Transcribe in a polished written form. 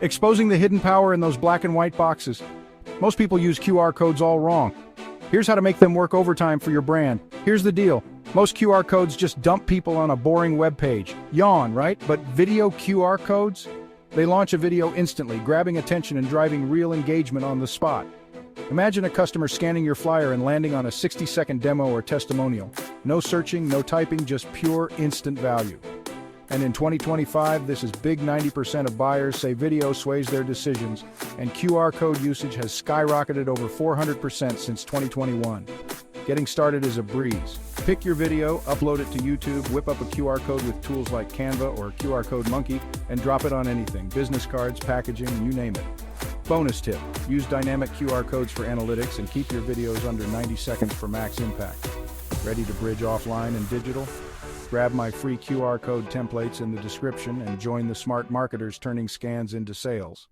Exposing the hidden power in those black and white boxes. Most people use QR codes all wrong. Here's how to make them work overtime for your brand. Here's the deal. Most QR codes just dump people on a boring web page. Yawn, right? But video QR codes? They launch a video instantly, grabbing attention and driving real engagement on the spot. Imagine a customer scanning your flyer and landing on a 60-second demo or testimonial. No searching, no typing, just pure instant value. And in 2025, this is big. 90% of buyers say video sways their decisions, and QR code usage has skyrocketed over 400% since 2021. Getting started is a breeze. Pick your video, upload it to YouTube, whip up a QR code with tools like Canva or QR Code Monkey, and drop it on anything: business cards, packaging, you name it. Bonus tip: use dynamic QR codes for analytics and keep your videos under 90 seconds for max impact. Ready to bridge offline and digital? Grab my free QR code templates in the description and join the smart marketers turning scans into sales.